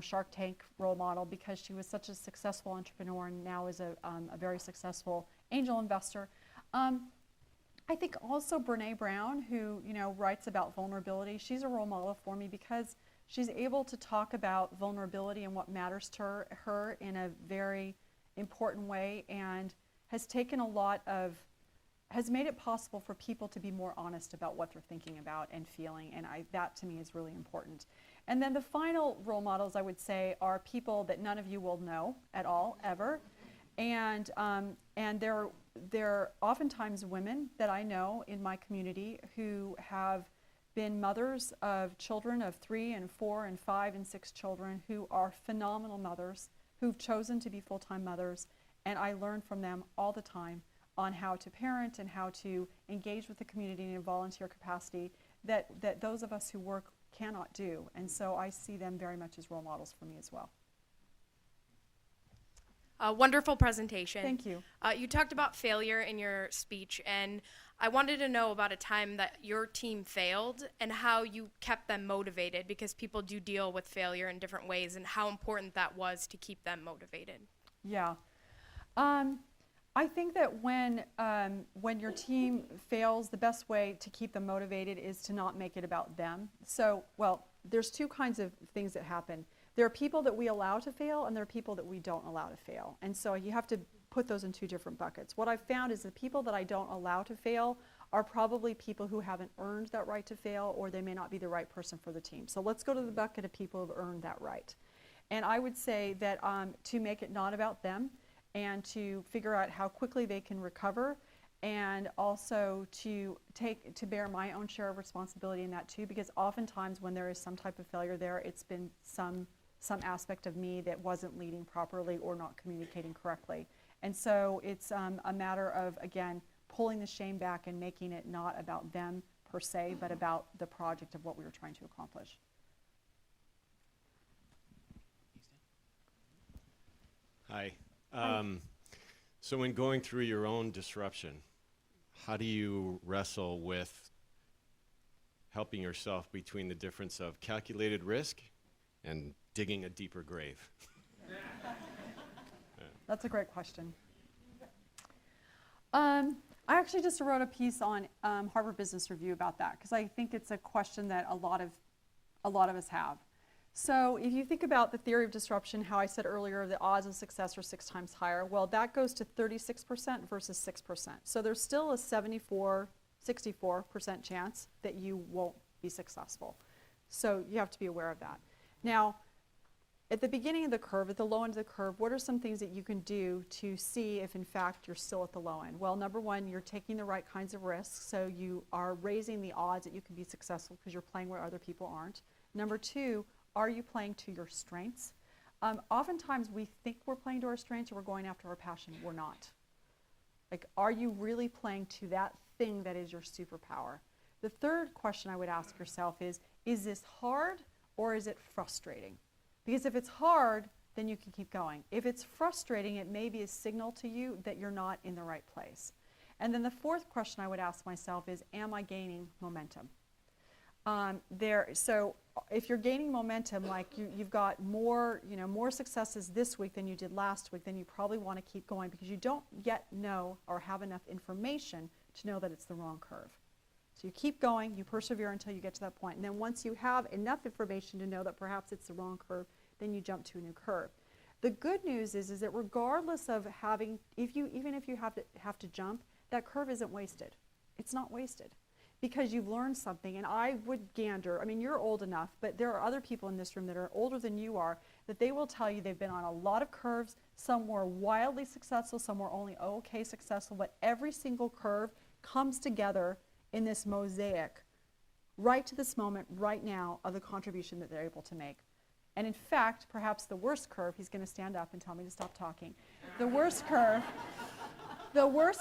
Shark Tank role model because she was such a successful entrepreneur and now is a very successful angel investor. I think also Brene Brown, who writes about vulnerability, she's a role model for me because she's able to talk about vulnerability and what matters to her in a very important way, and has taken has made it possible for people to be more honest about what they're thinking about and feeling, and that to me is really important. And then the final role models I would say are people that none of you will know at all ever, and they're oftentimes women that I know in my community who have been mothers of children of 3 and 4 and 5 and 6 children who are phenomenal mothers who've chosen to be full-time mothers, and I learn from them all the time on how to parent and how to engage with the community in a volunteer capacity that those of us who work cannot do. And so I see them very much as role models for me as well. Wonderful presentation. Thank you. You talked about failure in your speech, and I wanted to know about a time that your team failed and how you kept them motivated, because people do deal with failure in different ways, and how important that was to keep them motivated. Yeah. I think that when your team fails, the best way to keep them motivated is to not make it about them. So, well, there's two kinds of things that happen. There are people that we allow to fail, and there are people that we don't allow to fail. And so you have to put those in two different buckets. What I've found is the people that I don't allow to fail are probably people who haven't earned that right to fail, or they may not be the right person for the team. So let's go to the bucket of people who have earned that right. And I would say that to make it not about them, and to figure out how quickly they can recover, and also to bear my own share of responsibility in that too, because oftentimes when there is some type of failure there, it's been some aspect of me that wasn't leading properly or not communicating correctly. And so it's a matter of, again, pulling the shame back and making it not about them per se, but about the project of what we were trying to accomplish. Hi. So when going through your own disruption, how do you wrestle with helping yourself between the difference of calculated risk and digging a deeper grave? That's a great question. I actually just wrote a piece on Harvard Business Review about that, because I think it's a question that a lot of us have. So if you think about the theory of disruption, how I said earlier the odds of success are 6 times higher, well, that goes to 36% versus 6%. So there's still a 64% chance that you won't be successful. So you have to be aware of that. Now, at the beginning of the curve, at the low end of the curve, what are some things that you can do to see if in fact you're still at the low end? Well, number one, you're taking the right kinds of risks, so you are raising the odds that you can be successful because you're playing where other people aren't. Number two, are you playing to your strengths? Oftentimes we think we're playing to our strengths or we're going after our passion. We're not. Like, are you really playing to that thing that is your superpower? The third question I would ask yourself is this hard or is it frustrating? Because if it's hard, then you can keep going. If it's frustrating, it may be a signal to you that you're not in the right place. And then the fourth question I would ask myself is, am I gaining momentum? So if you're gaining momentum, like you've got more, more successes this week than you did last week, then you probably want to keep going because you don't yet know or have enough information to know that it's the wrong curve. So you keep going, you persevere until you get to that point, and then once you have enough information to know that perhaps it's the wrong curve, then you jump to a new curve. The good news is that regardless of having, even if you have to jump, that curve isn't wasted. It's not wasted because you've learned something. And I would gander, I mean, you're old enough, but there are other people in this room that are older than you are that they will tell you they've been on a lot of curves. Some were wildly successful, some were only okay successful, but every single curve comes together in this mosaic right to this moment, right now, of the contribution that they're able to make. And in fact, perhaps the worst curve, he's going to stand up and tell me to stop talking. The worst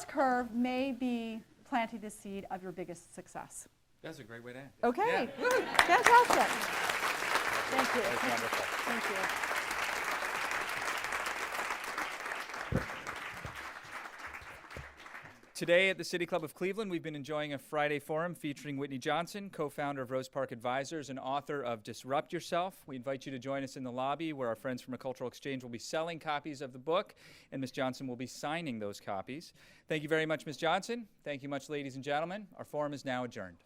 curve may be planting the seed of your biggest success. That's a great way to end. Okay, Yeah. woo, fantastic. Thank you. That's wonderful. Thank you. Today at the City Club of Cleveland, we've been enjoying a Friday forum featuring Whitney Johnson, co-founder of Rose Park Advisors and author of Disrupt Yourself. We invite you to join us in the lobby where our friends from A Cultural Exchange will be selling copies of the book, and Ms. Johnson will be signing those copies. Thank you very much, Ms. Johnson. Thank you much, ladies and gentlemen. Our forum is now adjourned.